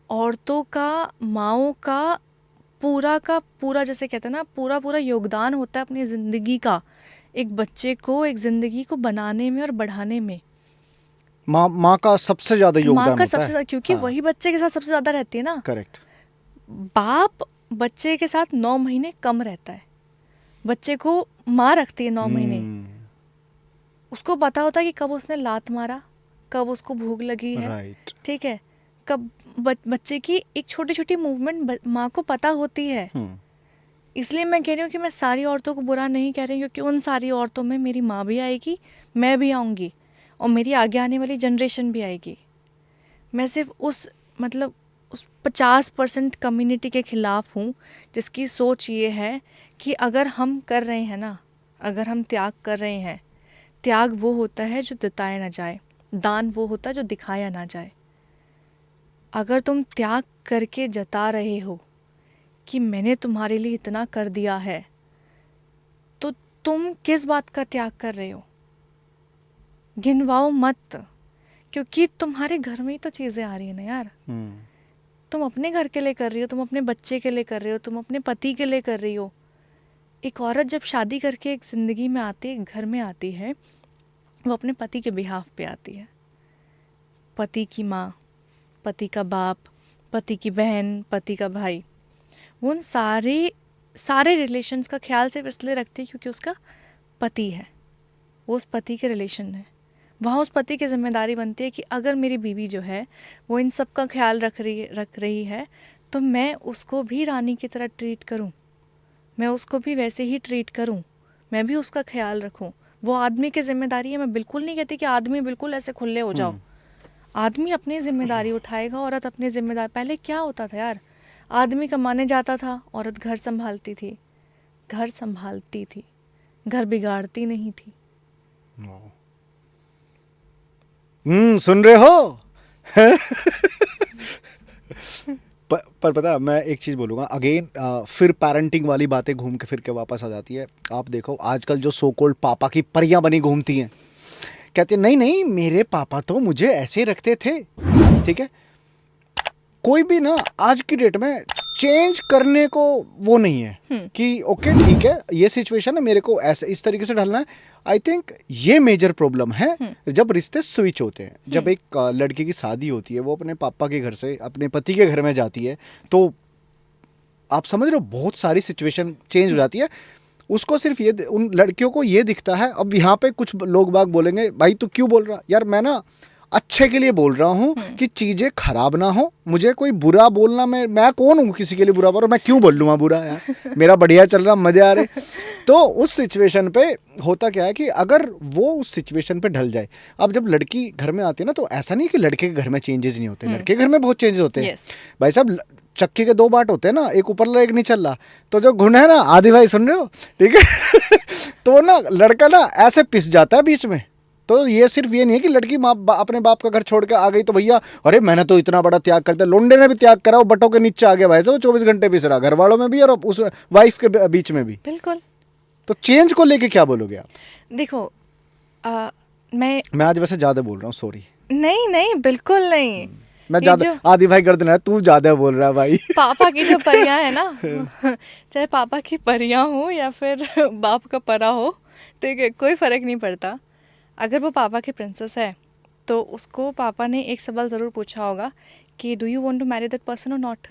औरतों का, माँओं का पूरा जैसे कहते हैं ना, पूरा पूरा योगदान होता है अपनी ज़िंदगी का, एक बच्चे को, एक ज़िंदगी को बनाने में और बढ़ाने में। माँ का सबसे ज़्यादा योगदान माँ का होता सबसे है। ज़्यादा, क्योंकि हाँ। वही बच्चे के साथ सबसे ज़्यादा रहती है ना। करेक्ट। बाप बच्चे के साथ 9 महीने कम रहता है। बच्चे को माँ रखती है 9 महीने। उसको पता होता है कि कब उसने लात मारा, कब उसको भूख लगी है, राइट। ठीक है, कब बच्चे की एक छोटी छोटी मूवमेंट माँ को पता होती है। इसलिए मैं कह रही हूँ कि मैं सारी औरतों को बुरा नहीं कह रही हूँ, क्योंकि उन सारी औरतों में मेरी माँ भी आएगी, मैं भी आऊँगी और मेरी आगे आने वाली जनरेशन भी आएगी। मैं सिर्फ उस 50% कम्युनिटी के ख़िलाफ़ हूँ जिसकी सोच ये है कि अगर हम कर रहे हैं ना, अगर हम त्याग कर रहे हैं, त्याग वो होता है जो जताया ना जाए, दान वो होता है जो दिखाया ना जाए। अगर तुम त्याग करके जता रहे हो कि मैंने तुम्हारे लिए इतना कर दिया है, तो तुम किस बात का त्याग कर रहे हो? गिनवाओ मत, क्योंकि तुम्हारे घर में ही तो चीज़ें आ रही है ना यार। तुम अपने घर के लिए कर रही हो, तुम अपने बच्चे के लिए कर रही हो, तुम अपने पति के लिए कर रही हो। एक औरत जब शादी करके एक ज़िंदगी में आती है, एक घर में आती है, वो अपने पति के बिहाफ पे आती है। पति की माँ, पति का बाप, पति की बहन, पति का भाई, वो उन सारे रिलेशंस का ख्याल सिर्फ इसलिए रखती है क्योंकि उसका पति है, वो उस पति के रिलेशन है। वहाँ उस पति की जिम्मेदारी बनती है कि अगर मेरी बीवी जो है वो इन सब का ख्याल रख रही है तो मैं उसको भी रानी की तरह ट्रीट करूँ, मैं उसको भी वैसे ही ट्रीट करूँ, मैं भी उसका ख्याल रखूँ। वो आदमी की जिम्मेदारी है। मैं बिल्कुल नहीं कहती कि आदमी बिल्कुल ऐसे खुले हो जाओ। आदमी अपनी जिम्मेदारी उठाएगा, औरत अपनी जिम्मेदारी। पहले क्या होता था यार, आदमी कमाने जाता था, औरत घर संभालती थी, घर संभालती थी, घर बिगाड़ती नहीं थी। सुन रहे हो? पर पता है, मैं एक चीज़ बोलूँगा अगेन, फिर पेरेंटिंग वाली बातें घूम के फिर के वापस आ जाती है। आप देखो आजकल जो सो कॉल्ड पापा की परियां बनी घूमती हैं, कहते हैं नहीं नहीं मेरे पापा तो मुझे ऐसे रखते थे। ठीक है, कोई भी ना आज की डेट में चेंज करने को वो नहीं है कि ओके ठीक है ये सिचुएशन है, मेरे को ऐसे इस तरीके से ढलना है। आई थिंक ये मेजर प्रॉब्लम है जब रिश्ते स्विच होते हैं। जब एक लड़की की शादी होती है, वो अपने पापा के घर से अपने पति के घर में जाती है, तो आप समझ रहे हो बहुत सारी सिचुएशन चेंज हो जाती है। उसको सिर्फ ये, उन लड़कियों को ये दिखता है। अब यहाँ पे कुछ लोग बाग बोलेंगे भाई तू क्यों बोल रहा, यार मैं ना अच्छे के लिए बोल रहा हूँ कि चीज़ें खराब ना हो। मुझे कोई बुरा बोलना, मैं कौन हूँ किसी के लिए बुरा बोल रहा हूँ, मैं क्यों बोल लूँगा बुरा यार, मेरा बढ़िया चल रहा, मज़े आ रहे। तो उस सिचुएशन पे होता क्या है कि अगर वो उस सिचुएशन पे ढल जाए, अब जब लड़की घर में आती है ना, तो ऐसा नहीं कि लड़के के घर में चेंजेस नहीं होते, लड़के के घर में बहुत चेंजेस होते हैं। भाई साहब चक्की के दो बाट होते हैं ना, एक ऊपर ला एक नीचे ला। तो जो घुन है ना, आदि भाई सुन रहे हो, ठीक है तो ना लड़का ना ऐसे पिस जाता है बीच में। तो ये सिर्फ ये नहीं है कि लड़की अपने बाप का घर छोड़ के आ गई तो भैया अरे मैंने तो इतना बड़ा त्याग कर दिया। लोंडे ने भी त्याग करा, वो बटों के नीचे आ गया भाई साहब, 24 घंटे पिस रहा, घर वालों में भी और उस वाइफ के बीच में भी। बिल्कुल। तो चेंज को लेके क्या बोलोगे आप? देखो मैं आज वैसे ज्यादा बोल रहा हूँ, सॉरी। नहीं नहीं बिल्कुल नहीं। मैं ज्यादा, आदि भाई कर देना, तू ज्यादा बोल रहा है भाई। पापा की जो परियां है ना चाहे पापा की परियां हो या फिर बाप का परा हो, ठीक है, कोई फर्क नहीं पड़ता। अगर वो पापा की प्रिंसेस है तो उसको पापा ने एक सवाल ज़रूर पूछा होगा कि do you want to marry that person और नॉट,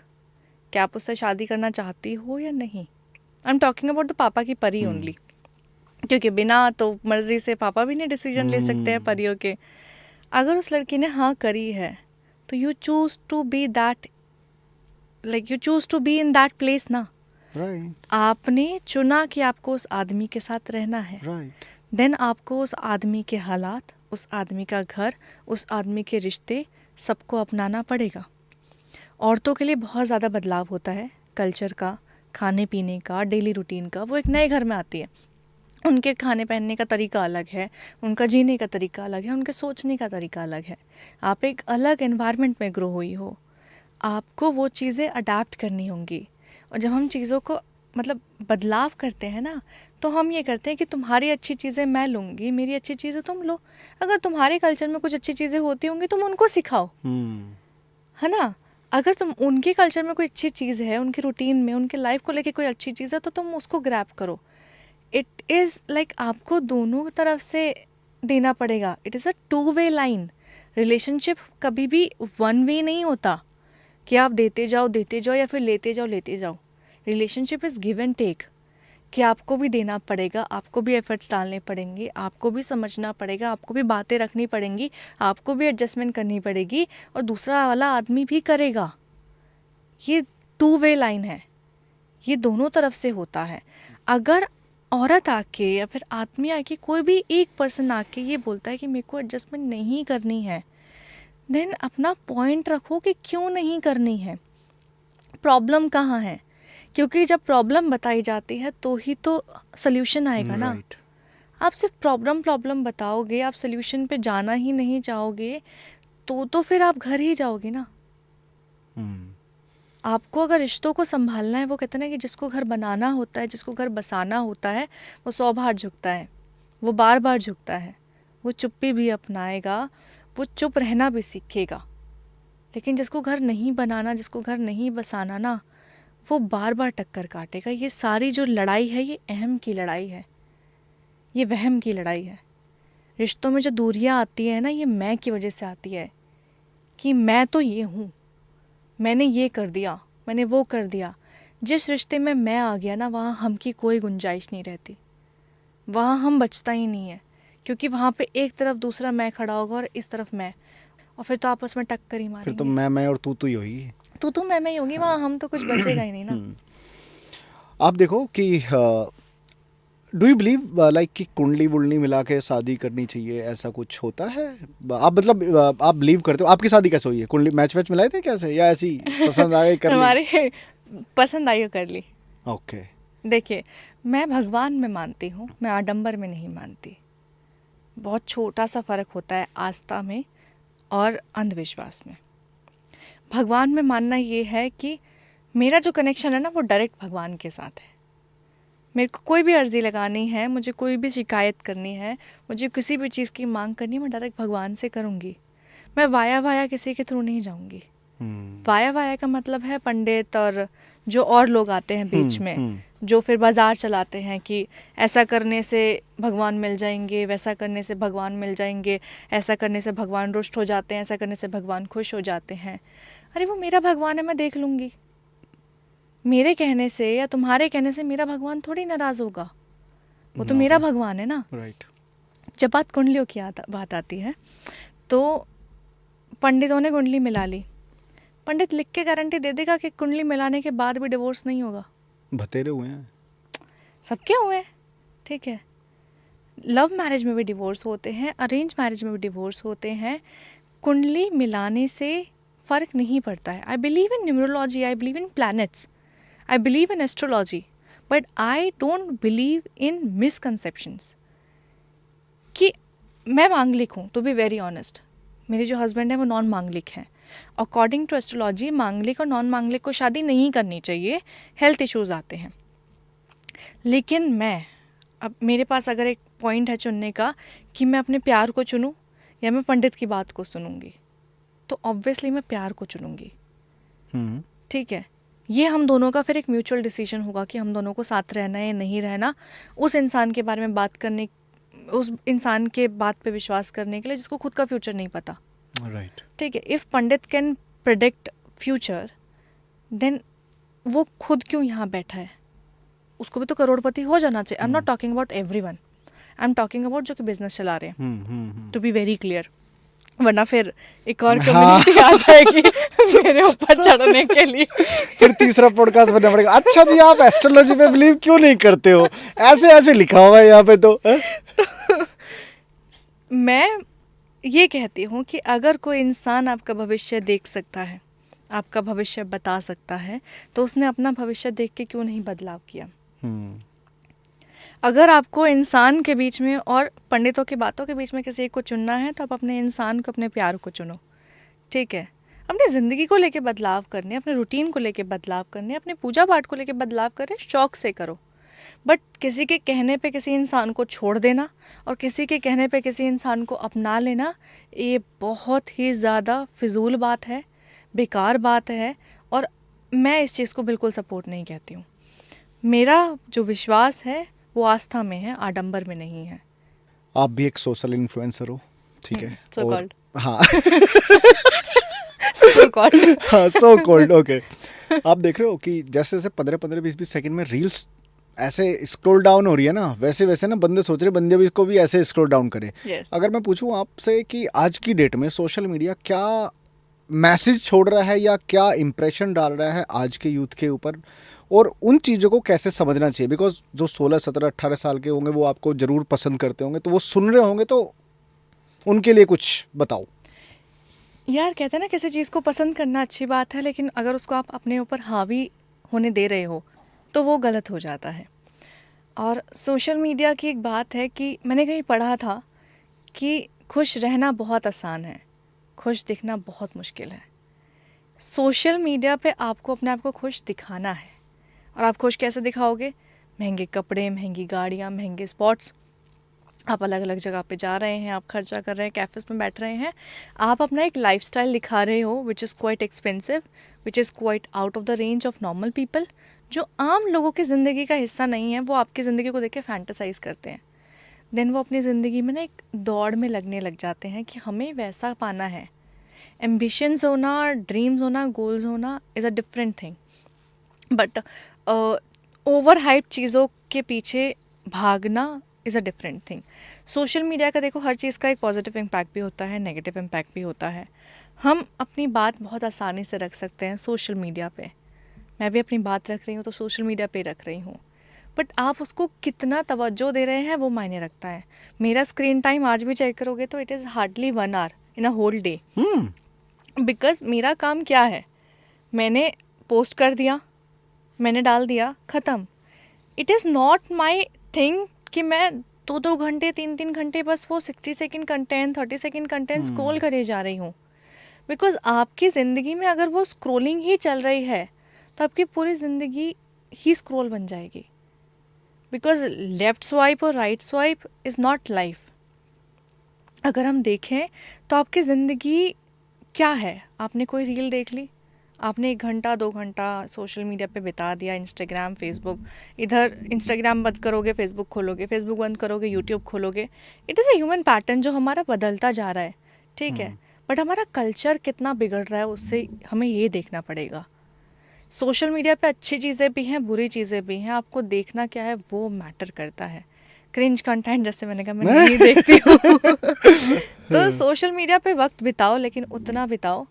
क्या आप उससे शादी करना चाहती हो या नहीं। I am talking about the पापा की परी ओनली, क्योंकि बिना तो मर्जी से पापा भी नहीं डिसीजन ले सकते हैं परियों के। अगर उस लड़की ने हाँ करी है तो you choose to be that, like you choose to be in that place ना। आपने चुना कि आपको उस आदमी के साथ रहना है, देन आपको उस आदमी के हालात, उस आदमी का घर, उस आदमी के रिश्ते सबको अपनाना पड़ेगा। औरतों के लिए बहुत ज़्यादा बदलाव होता है, कल्चर का, खाने पीने का, डेली रूटीन का। वो एक नए घर में आती है, उनके खाने पहनने का तरीका अलग है, उनका जीने का तरीका अलग है, उनके सोचने का तरीका अलग है। आप एक अलग एनवायरनमेंट में ग्रो हुई हो, आपको वो चीज़ें अडाप्ट करनी होंगी। और जब हम चीज़ों को मतलब बदलाव करते हैं ना, तो हम ये करते हैं कि तुम्हारी अच्छी चीज़ें मैं लूँगी, मेरी अच्छी चीज़ें तुम लो। अगर तुम्हारे कल्चर में कुछ अच्छी चीज़ें होती होंगी तुम उनको सिखाओ, है ना। अगर तुम उनके कल्चर में कोई अच्छी चीज़ है, उनके रूटीन में, उनके लाइफ को लेके कोई अच्छी चीज़ है, तो तुम उसको ग्रैब करो। इट इज़ लाइक आपको दोनों तरफ से देना पड़ेगा। It is a two way line. Relationship कभी भी 1 वे नहीं होता कि आप देते जाओ या फिर लेते जाओ। Relationship is give and take, कि आपको भी देना पड़ेगा, आपको भी एफर्ट्स डालने पड़ेंगे, आपको भी समझना पड़ेगा, आपको भी बातें रखनी पड़ेंगी, आपको भी एडजस्टमेंट करनी पड़ेगी, और दूसरा वाला आदमी भी करेगा। ये 2-वे लाइन है, ये दोनों तरफ से होता है। अगर औरत आके या फिर आदमी आके, कोई भी एक पर्सन आके ये बोलता है कि मेरे को एडजस्टमेंट नहीं करनी है, देन अपना पॉइंट रखो कि क्यों नहीं करनी है, प्रॉब्लम कहाँ है। क्योंकि जब प्रॉब्लम बताई जाती है तो ही तो सल्यूशन आएगा ना। आप सिर्फ प्रॉब्लम बताओगे, आप सल्यूशन पे जाना ही नहीं चाहोगे, तो फिर आप घर ही जाओगे ना। आपको अगर रिश्तों को संभालना है, वो कहते हैं ना कि जिसको घर बनाना होता है, जिसको घर बसाना होता है, वो 100 बार झुकता है, वो बार बार झुकता है, वो चुप्पी भी अपनाएगा, वो चुप रहना भी सीखेगा। लेकिन जिसको घर नहीं बनाना, जिसको घर नहीं बसाना ना, वो बार बार टक्कर काटेगा। ये सारी जो लड़ाई है, ये अहम की लड़ाई है, ये वहम की लड़ाई है। रिश्तों में जो दूरियां आती है ना, ये मैं की वजह से आती है कि मैं तो ये हूँ, मैंने ये कर दिया, मैंने वो कर दिया। जिस रिश्ते में मैं आ गया ना, वहाँ हम की कोई गुंजाइश नहीं रहती, वहाँ हम बचता ही नहीं है। क्योंकि वहाँ पे एक तरफ दूसरा मैं खड़ा होगा और इस तरफ मैं, और फिर तो आपस में टक्कर ही फिर तो मारेंगे। मैं और तू ही होगी। तू मैं ही होगी वहाँ, हम तो कुछ बचेगा ही नहीं ना। आप देखो कि डू यू बिलीव लाइक कि कुंडली वुंडली मिला के शादी करनी चाहिए, ऐसा कुछ होता है? आप मतलब आप बिलीव करते हो? आपकी शादी कैसे हुई है? कुंडली मैच वैच मिलाए थे कैसे, या ऐसी पसंद आ गई कर ली? हमारे पसंद आई हो कर ली। ओके। देखिए, मैं भगवान में मानती हूँ, मैं आडंबर में नहीं मानती। बहुत छोटा सा फ़र्क होता है आस्था में और अंधविश्वास में। भगवान में मानना ये है कि मेरा जो कनेक्शन है ना वो डायरेक्ट भगवान के साथ है। मेरे को कोई भी अर्जी लगानी है, मुझे कोई भी शिकायत करनी है, मुझे किसी भी चीज़ की मांग करनी है, मैं डायरेक्ट भगवान से करूँगी। मैं वाया किसी के थ्रू नहीं जाऊँगी। वाया का मतलब है पंडित और जो और लोग आते हैं बीच में, जो फिर बाजार चलाते हैं कि ऐसा करने से भगवान मिल जाएंगे, वैसा करने से भगवान मिल जाएंगे, ऐसा करने से भगवान रुष्ट हो जाते हैं, ऐसा करने से भगवान खुश हो जाते हैं। अरे वो मेरा भगवान है, मैं देख लूँगी। मेरे कहने से या तुम्हारे कहने से मेरा भगवान थोड़ी नाराज़ होगा, वो तो मेरा भगवान है ना। राइट। जब बात कुंडलियों की बात आती है तो पंडितों ने कुंडली मिला ली, पंडित लिख के गारंटी दे देगा कि कुंडली मिलाने के बाद भी डिवोर्स नहीं होगा? बतेरे हुए हैं। सबके हुए हैं, ठीक है। लव मैरिज में भी डिवोर्स होते हैं, अरेंज मैरिज में भी डिवोर्स होते हैं। कुंडली मिलाने से फ़र्क नहीं पड़ता है। I believe in numerology, I believe in planets, I believe in astrology, but I don't believe in misconceptions. कि मैं मांगलिक हूँ, टू बी वेरी ऑनेस्ट, मेरे जो हस्बैंड है वो नॉन मांगलिक हैं। अकॉर्डिंग टू एस्ट्रोलॉजी मांगलिक और नॉन मांगलिक को शादी नहीं करनी चाहिए, हेल्थ इश्यूज आते हैं। लेकिन मैं, अब मेरे पास अगर एक पॉइंट है चुनने का कि मैं अपने प्यार को चुनूं या मैं पंडित की बात को सुनूंगी, तो ऑब्वियसली मैं प्यार को चुनूंगी। ठीक है, ये हम दोनों का फिर एक म्यूचुअल डिसीजन होगा कि हम दोनों को साथ रहना है या नहीं रहना, उस इंसान के बारे में बात करने, उस इंसान के बात पे विश्वास करने के लिए जिसको खुद का फ्यूचर नहीं पता। राइट। ठीक है, if pandit can predict future, then वो खुद क्यों यहाँ बैठा है? उसको भी तो करोड़पति हो जाना चाहिए। I am not talking about everyone, I am talking about जो कि बिजनेस चला रहे हैं, टू बी वेरी क्लियर, वरना फिर एक और कम्युनिटी आ जाएगी मेरे ऊपर चढ़ने के लिए। फिर तीसरा पॉडकास्ट बनना पड़ेगा। अच्छा जी, आप एस्ट्रोलॉजी पे बिलीव क्यों नहीं करते हो? ऐसे ऐसे लिखा हुआ है यहाँ पे तो मैं ये कहती हूँ कि अगर कोई इंसान आपका भविष्य देख सकता है, आपका भविष्य बता सकता है, तो उसने अपना भविष्य देख के क्यों नहीं बदलाव किया? अगर आपको इंसान के बीच में और पंडितों की बातों के बीच में किसी एक को चुनना है, तो आप अपने इंसान को, अपने प्यार को चुनो। ठीक है, अपनी ज़िंदगी को लेके बदलाव करने, अपने रूटीन को लेके बदलाव करने, अपने पूजा पाठ को लेके बदलाव करने, शौक से करो। बट किसी के कहने पे किसी इंसान को छोड़ देना और किसी के कहने पे किसी इंसान को अपना लेना, ये बहुत ही ज़्यादा फिजूल बात है, बेकार बात है, और मैं इस चीज़ को बिल्कुल सपोर्ट नहीं कहती हूँ। मेरा जो विश्वास है वो आस्था में है, आडंबर में नहीं है। आप भी एक सोशल इन्फ्लुएंसर हो, ठीक है? So called. हाँ So called. हाँ, सो कॉल्ड, ओके। आप देख रहे हो कि जैसे जैसे 15-15 20-20 सेकंड में रील्स ऐसे स्क्रॉल डाउन हो रही है ना, वैसे वैसे ना बंदे सोच रहे बंदे भी इसको भी ऐसे स्क्रॉल डाउन करें। Yes. अगर मैं पूछूं आपसे कि आज की डेट में सोशल मीडिया क्या मैसेज छोड़ रहा है या क्या इम्प्रेशन डाल रहा है आज के यूथ के ऊपर, और उन चीज़ों को कैसे समझना चाहिए? बिकॉज जो 16, 17, 18 साल के होंगे वो आपको ज़रूर पसंद करते होंगे, तो वो सुन रहे होंगे, तो उनके लिए कुछ बताओ। यार, कहते हैं ना, किसी चीज़ को पसंद करना अच्छी बात है, लेकिन अगर उसको आप अपने ऊपर हावी होने दे रहे हो तो वो गलत हो जाता है। और सोशल मीडिया की एक बात है कि मैंने कहीं पढ़ा था कि खुश रहना बहुत आसान है, खुश दिखना बहुत मुश्किल है। सोशल मीडिया पे आपको अपने आप को खुश दिखाना है, और आप खुश कैसे दिखाओगे? महंगे कपड़े, महंगी गाड़ियाँ, महंगे स्पॉट्स, आप अलग अलग जगह पे जा रहे हैं, आप खर्चा कर रहे हैं, कैफ़ेज़ में बैठ रहे हैं, आप अपना एक लाइफस्टाइल दिखा रहे हो which is quite expensive, which is quite out of the range of normal people. जो आम लोगों की ज़िंदगी का हिस्सा नहीं है, वो आपकी ज़िंदगी को देख के फैंटासाइज़ करते हैं। देन वो अपनी ज़िंदगी में ना एक दौड़ में लगने लग जाते हैं कि हमें वैसा पाना है। एम्बिशंस होना, ड्रीम्स होना, गोल्स होना is a different thing, but over hype चीज़ों के पीछे भागना is a different thing. Social media का देखो, हर चीज़ का एक पॉजिटिव इम्पैक्ट भी होता है, नेगेटिव इम्पैक्ट भी होता है। हम अपनी बात बहुत आसानी से रख सकते हैं सोशल मीडिया पे। मैं भी अपनी बात रख रही हूँ तो सोशल मीडिया पे रख रही हूँ, बट आप उसको कितना तवज्जो दे रहे हैं वो मायने रखता है। मेरा स्क्रीन टाइम आज भी चेक करोगे तो it is hardly 1 hour in a whole day. Because मेरा काम क्या है, मैंने पोस्ट कर दिया, मैंने डाल दिया, ख़त्म। It is not my thing कि मैं 2-2 घंटे 3-3 घंटे बस वो 60 second content 30 second content scroll करे जा रही हूँ। बिकॉज आपकी ज़िंदगी में अगर वो स्क्रॉलिंग ही चल रही है तो आपकी पूरी ज़िंदगी ही स्क्रॉल बन जाएगी। बिकॉज लेफ्ट स्वाइप और right swipe is not life. अगर हम देखें तो आपकी ज़िंदगी क्या है, आपने कोई रील देख ली, आपने 1 घंटा 2 घंटा सोशल मीडिया पे बिता दिया, इंस्टाग्राम फेसबुक, इधर इंस्टाग्राम बंद करोगे फेसबुक खोलोगे, फेसबुक बंद करोगे यूट्यूब खोलोगे। It is a human pattern जो हमारा बदलता जा रहा है, ठीक है। बट हमारा कल्चर कितना बिगड़ रहा है उससे हमें ये देखना पड़ेगा। सोशल मीडिया पे अच्छी चीज़ें भी हैं, बुरी चीज़ें भी हैं, आपको देखना क्या है वो मैटर करता है। क्रिंज कंटेंट जैसे मैंने कहा मैं नहीं देखती हूँ तो सोशल मीडिया पे वक्त बिताओ, लेकिन उतना बिताओ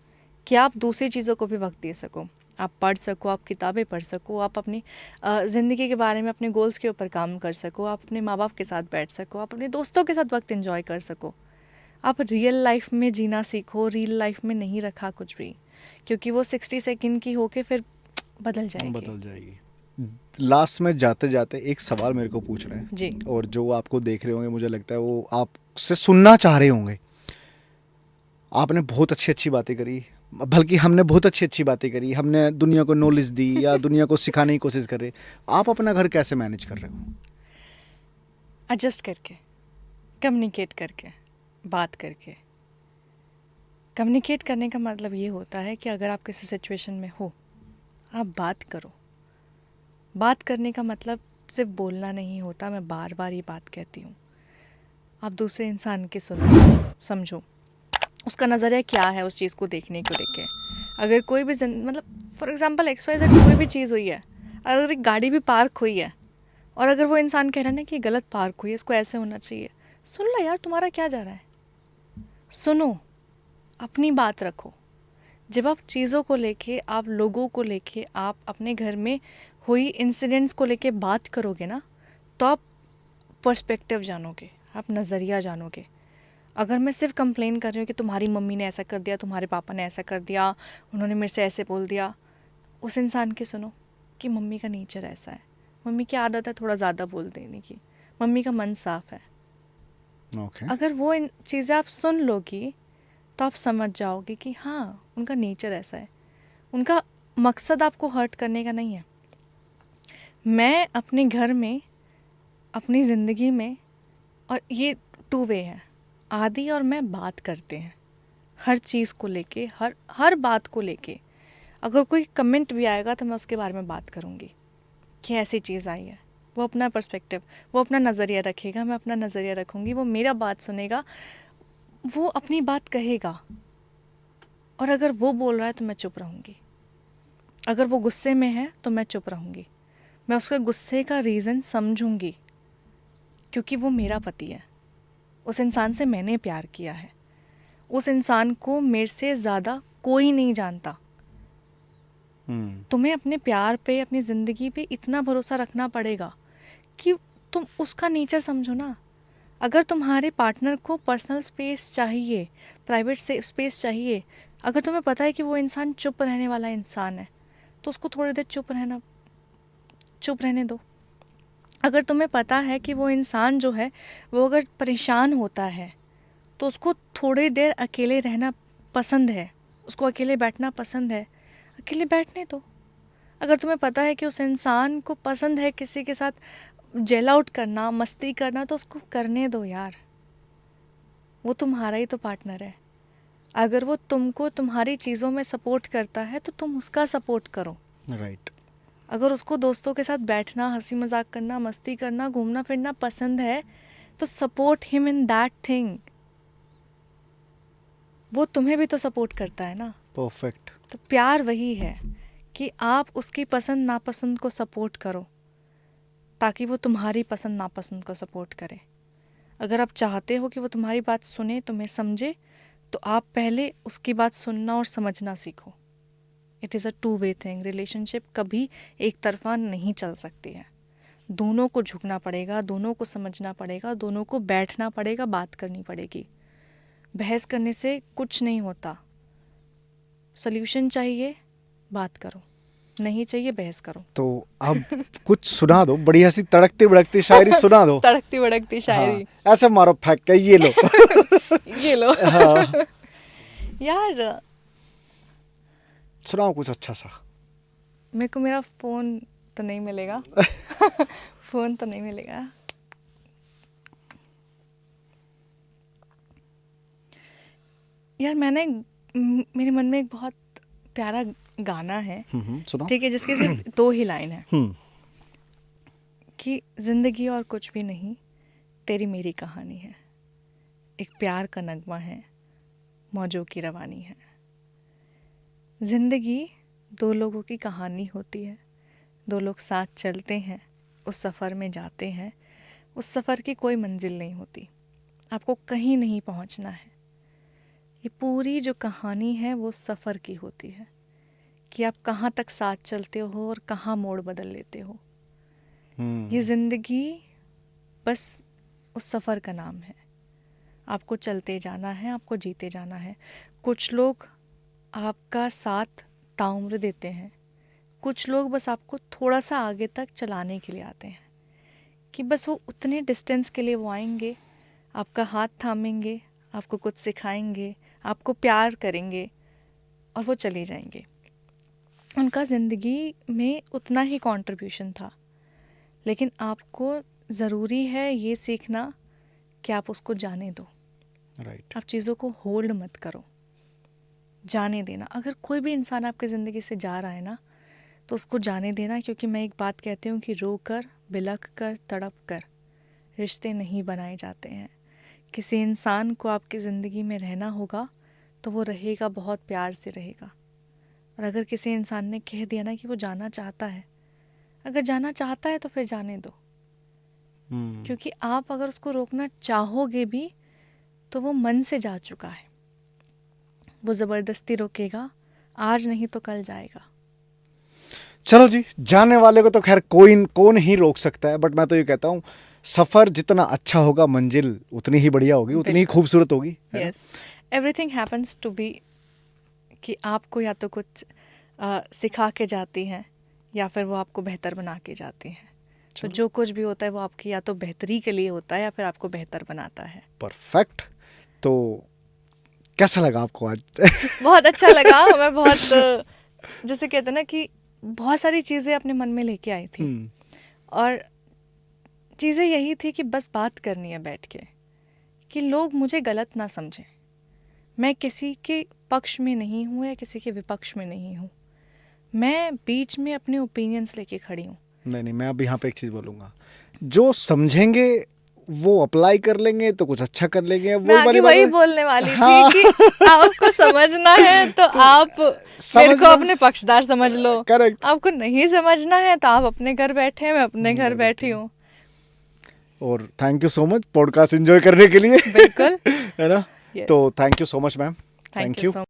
कि आप दूसरी चीज़ों को भी वक्त दे सको, आप पढ़ सको, आप किताबें पढ़ सको, आप अपनी ज़िंदगी के बारे में अपने गोल्स के ऊपर काम कर सको, आप अपने माँ बाप के साथ बैठ सको, आप अपने दोस्तों के साथ वक्त एंजॉय कर सको। आप रियल लाइफ में जीना सीखो, रियल लाइफ में नहीं रखा कुछ भी, क्योंकि वो 60 सेकेंड की होके फिर बदल जाएगी। लास्ट में जाते जाते एक सवाल मेरे को पूछ रहे हैं जी। और जो आपको देख रहे होंगे मुझे लगता है वो आपसे सुनना चाह रहे होंगे। आपने बहुत अच्छी अच्छी बातें करी, बल्कि हमने बहुत अच्छी अच्छी बातें करी, हमने दुनिया को नॉलेज दी या दुनिया को सिखाने की कोशिश कर रहे। आप अपना घर कैसे मैनेज कर रहे हो? एडजस्ट करके, कम्युनिकेट करके, बात करके। कम्युनिकेट करने का मतलब ये होता है कि अगर आप किसी सिचुएशन में हो, आप बात करो। बात करने का मतलब सिर्फ बोलना नहीं होता, मैं बार बार ये बात कहती हूँ। आप दूसरे इंसान की सुनो, समझो उसका नज़रिया क्या है उस चीज़ को देखने को लेके। अगर कोई भी मतलब फॉर एग्जांपल XYZ कोई भी चीज़ हुई है, अगर एक गाड़ी भी पार्क हुई है और अगर वो इंसान कह रहा है ना कि गलत पार्क हुई है, इसको ऐसे होना चाहिए, सुन लो यार, तुम्हारा क्या जा रहा है, सुनो, अपनी बात रखो। जब आप चीज़ों को लेके, आप लोगों को लेके, आप अपने घर में हुई इंसिडेंट्स को लेके बात करोगे ना, तो आप पर्सपेक्टिव जानोगे, आप नज़रिया जानोगे। अगर मैं सिर्फ कंप्लेन कर रही हूँ कि तुम्हारी मम्मी ने ऐसा कर दिया, तुम्हारे पापा ने ऐसा कर दिया, उन्होंने मेरे से ऐसे बोल दिया, उस इंसान की सुनो कि मम्मी का नेचर ऐसा है, मम्मी की आदत है थोड़ा ज़्यादा बोल देने की, मम्मी का मन साफ है। अगर वो इन चीज़ें आप सुन लोगी तो आप समझ जाओगे कि हाँ, उनका नेचर ऐसा है, उनका मकसद आपको हर्ट करने का नहीं है। मैं अपने घर में, अपनी ज़िंदगी में, और ये 2 वे है, आदि और मैं बात करते हैं हर चीज़ को लेके, हर बात को लेके। अगर कोई कमेंट भी आएगा तो मैं उसके बारे में बात करूँगी कि ऐसी चीज़ आई है। वो अपना पर्सपेक्टिव, वो अपना नज़रिया रखेगा, मैं अपना नज़रिया रखूँगी, वो मेरा बात सुनेगा, वो अपनी बात कहेगा। और अगर वो बोल रहा है तो मैं चुप रहूँगी, अगर वो गुस्से में है तो मैं चुप रहूँगी, मैं उसका गुस्से का रीज़न समझूँगी, क्योंकि वो मेरा पति है, उस इंसान से मैंने प्यार किया है, उस इंसान को मेरे से ज़्यादा कोई नहीं जानता। तुम्हें अपने प्यार पे, अपनी ज़िंदगी पे इतना भरोसा रखना पड़ेगा कि तुम उसका नेचर समझो ना। अगर तुम्हारे पार्टनर को पर्सनल स्पेस चाहिए, प्राइवेट स्पेस चाहिए, अगर तुम्हें पता है कि वो इंसान चुप रहने वाला इंसान है, तो उसको थोड़ी देर चुप रहने दो। अगर तुम्हें पता है कि वो इंसान जो है वो अगर परेशान होता है तो उसको थोड़ी देर अकेले रहना पसंद है, उसको अकेले बैठना पसंद है, अकेले बैठने दो। अगर तुम्हें पता है कि उस इंसान को पसंद है किसी के साथ जेल आउट करना, मस्ती करना, तो उसको करने दो यार, वो तुम्हारा ही तो पार्टनर है। अगर वो तुमको तुम्हारी चीज़ों में सपोर्ट करता है तो तुम उसका सपोर्ट करो। राइट। अगर उसको दोस्तों के साथ बैठना, हंसी मजाक करना, मस्ती करना, घूमना फिरना पसंद है तो support him in that thing. वो तुम्हें भी तो सपोर्ट करता है ना। परफेक्ट। तो प्यार वही है कि आप उसकी पसंद नापसंद को सपोर्ट करो, ताकि वो तुम्हारी पसंद नापसंद को सपोर्ट करे। अगर आप चाहते हो कि वो तुम्हारी बात सुने, तुम्हें समझे, तो आप पहले उसकी बात सुनना और समझना सीखो। It is a two way thing. Relationship कभी एक तरफा नहीं चल सकती है। दोनों को झुकना पड़ेगा, दोनों को समझना पड़ेगा, दोनों को बैठना पड़ेगा, बात करनी पड़ेगी। बहस करने से कुछ नहीं होता। सल्यूशन चाहिए, बात करो, नहीं चाहिए बहस करो। तो अब कुछ सुना दो, बढ़िया सी तड़कती भड़कती शायरी सुना दो। तड़कती भड़कती शायरी। हाँ, ऐसे मारो फेंक के, ये लो। ये लो। हाँ, यार सुनाओ कुछ अच्छा सा। मेरे को मेरा फोन तो नहीं मिलेगा। फोन तो नहीं मिलेगा। यार मेरे मन में एक बहुत प्यारा गाना है, सुनाओ। ठीक है, जिसके सिर्फ 2 ही लाइन है कि जिंदगी और कुछ भी नहीं, तेरी मेरी कहानी है, एक प्यार का नगमा है, मौजों की रवानी है। जिंदगी 2 लोगों की कहानी होती है। 2 लोग साथ चलते हैं, उस सफ़र में जाते हैं। उस सफ़र की कोई मंजिल नहीं होती, आपको कहीं नहीं पहुंचना है। ये पूरी जो कहानी है वो सफ़र की होती है कि आप कहाँ तक साथ चलते हो और कहाँ मोड़ बदल लेते हो। ये ज़िंदगी बस उस सफ़र का नाम है। आपको चलते जाना है, आपको जीते जाना है। कुछ लोग आपका साथ ताउम्र देते हैं, कुछ लोग बस आपको थोड़ा सा आगे तक चलाने के लिए आते हैं कि बस वो उतने डिस्टेंस के लिए वो आएंगे, आपका हाथ थामेंगे, आपको कुछ सिखाएंगे, आपको प्यार करेंगे और वो चले जाएंगे। उनका ज़िंदगी में उतना ही कंट्रीब्यूशन था, लेकिन आपको ज़रूरी है ये सीखना कि आप उसको जाने दो। राइट। आप चीज़ों को होल्ड मत करो, जाने देना। अगर कोई भी इंसान आपकी ज़िंदगी से जा रहा है ना, तो उसको जाने देना, क्योंकि मैं एक बात कहती हूँ कि रो कर, बिलख कर, तड़प कर रिश्ते नहीं बनाए जाते हैं। किसी इंसान को आपकी ज़िंदगी में रहना होगा तो वो रहेगा, बहुत प्यार से रहेगा। और अगर किसी इंसान ने कह दिया ना कि वो जाना चाहता है, अगर जाना चाहता है तो फिर जाने दो। क्योंकि आप अगर उसको रोकना चाहोगे भी तो वो मन से जा चुका है। वो ज़बरदस्ती रोकेगा, आज नहीं तो कल जाएगा। चलो जी, जाने वाले को तो खैर कौन ही रोक सकता है, बट मैं तो ये कहता हूँ सफ़र जितना अच्छा होगा, मंजिल उतनी ही बढ़िया होगी, उतनी ही खूबसूरत होगी। Yes, everything happens to be कि आपको या तो कुछ सिखा के जाती हैं या फिर वो आपको बेहतर बना के जाती हैं। तो जो कुछ भी होता है वो आपकी या तो बेहतरी के लिए होता है या फिर आपको बेहतर बनाता है। परफेक्ट। तो कैसा लगा आपको आज? बहुत अच्छा लगा। मैं बहुत जैसे कहते हैं ना कि बहुत सारी चीज़ें अपने मन में लेके आई थी और चीज़ें यही थी कि बस बात करनी है बैठ के, कि लोग मुझे गलत ना समझें। मैं किसी के पक्ष में नहीं हूँ या किसी के विपक्ष में नहीं हूँ। मैं बीच में अपने ओपिनियंस लेके खड़ी हूँ। नहीं, मैं अब यहाँ पे एक चीज़ बोलूँगा, जो समझेंगे वो अप्लाई कर लेंगे तो कुछ अच्छा कर लेंगे। मैं आगे वही बोलने वाली थी कि आपको समझना है तो आप मेरे को अपने पक्षदार समझ लो। करेक्ट। आपको नहीं समझना है तो आप अपने घर बैठे, मैं अपने घर बैठी हूँ। और thank you so much podcast enjoy करने के लिए। बिल्कुल। है ना? Yes. तो thank you so much ma'am. Thank you so much.